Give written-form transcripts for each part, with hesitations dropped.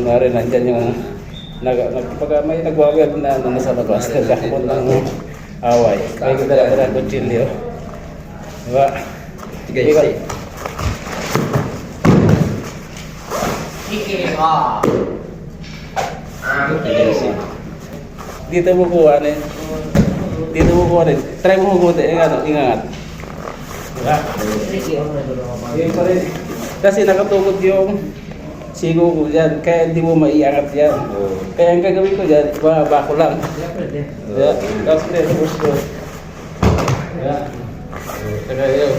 kunwari nandyan yung pag may nagwaweld na nasa labas, nagkakapon ng away. May dala-dala kutsilyo. Diba? Sige. Dito mo kuha rin. Dito mo kuha rin. Try mo hugutin. Ingat. Diba? Yun pa rin. Kasi nakatugod yung sigo ko dyan. Kaya hindi mo maiangat yan. Kaya ang gagawin ko dyan, baba ko lang. Diba? Tapos tapos ko. Diba? Kaya yun.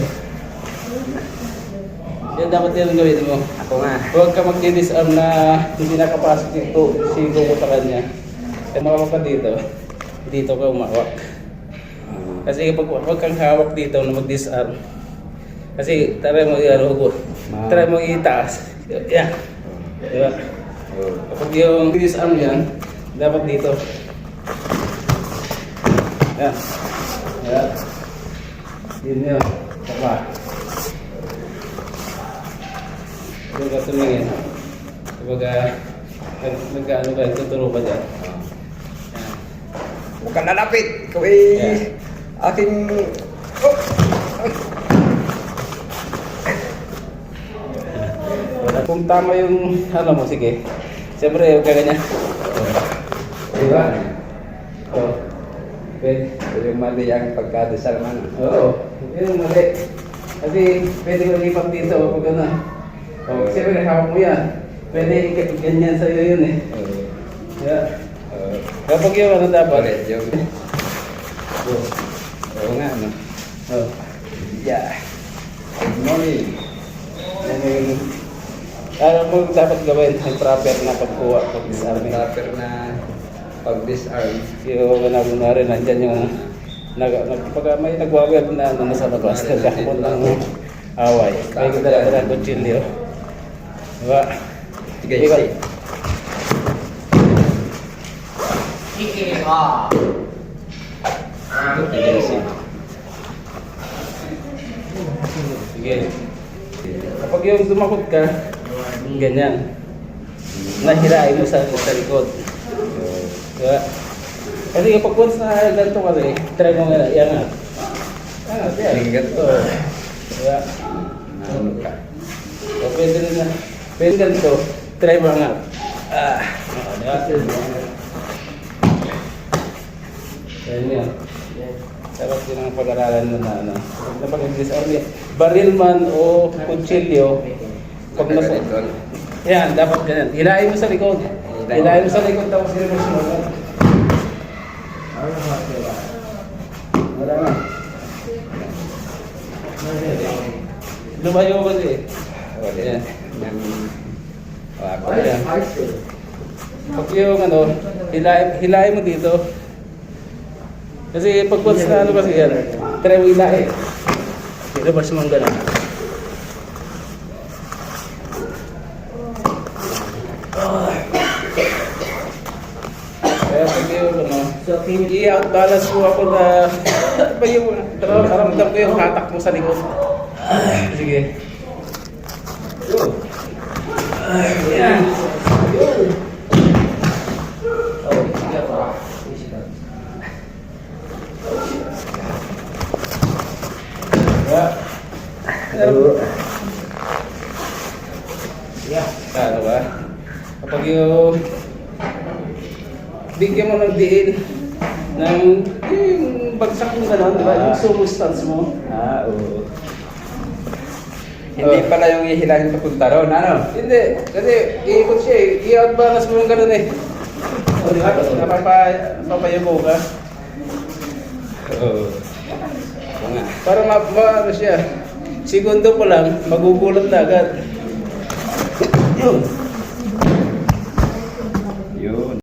Yan dapat yan gawin mo. Ako nga. Huwag ka mag-disarm na hindi nakapasok ito. Sigo mo sa kanya. Kaya makawak ka dito ka umawak. Kasi pag huwag kang hawak dito na mag-disarm. Kasi try mo try mo itaas. Yan. Diba? Kapag yung disarm yan, dapat dito. Yan. Yan. Yun yun. Tapa. Yung ka tumingin. Kapag nagkaano ka, tuturo ka dyan. Huwag ka lalapit. Ikaw aking... Kung tama yung ano mo, sige. Siyempre, huwag ka ganyan. Diba? Oo. Pwede. Yung mali ang pagkadasal man. Oo. Yun yung mali. Kasi pwede ko lipat dito kapag ano. O, siyempre, hawak mo yan. Pwede ganyan sa'yo yun eh. Yeah. Kapag yung ano dapat. Yung... Oo nga, ano? Oo. Yeah. Good morning. Ano mo dapat gawin ang proper na pagkuha pag disarm. Proper na pag-disarm. Yung kunwari nandyan yung pag may nagwaweld na nasa labas, nagkakapon ng away. May dala-dala kutsilyo. Diba? Sige. Sige. Kapag yung dumakot ka, ganyan. Nahirain mo sa likod. Diba? Kasi kapag once na ganito ka rin, try mo nga, iangat. Angat, yan. Ganito. Diba? Ano ka? O pwede rin na. Pwede ganito, try mo angat. Diba? Yan yan. Dapat yun ang pag-aralan mo na ano. Kapag nag-disarm yan, baril man o kutsilyo, pag nasa... Yan, dapat ganyan. Hilahin mo sa likod. Hilahin mo sa likod tapos i-reverse mo. Wala na. Lumayo kasi eh. Yan. Ayan. Pag yung ano, hilahin mo dito. Kasi pag once na ano kasi yan, try mo hilahin. I-reverse mo ang gano'n. Kaya pag yung ano, i-out balance mo ako na ba yung naramdam ko yung hatak mo sa likod. Sige. Yan. Ano ba? Kapag yung bigyan mo ng diin ng yung bagsak mo gano'n, diba? Yung sumo stance mo. Oo. Hindi pala yung ihilahin papunta ron, ano? Hindi. Kasi iikot siya eh. I-outbalance mo yung gano'n eh. O diba? Napapayabo ka. Oo. Oo nga. Para ano siya. Segundo pa lang, magugulat na agad. Yun.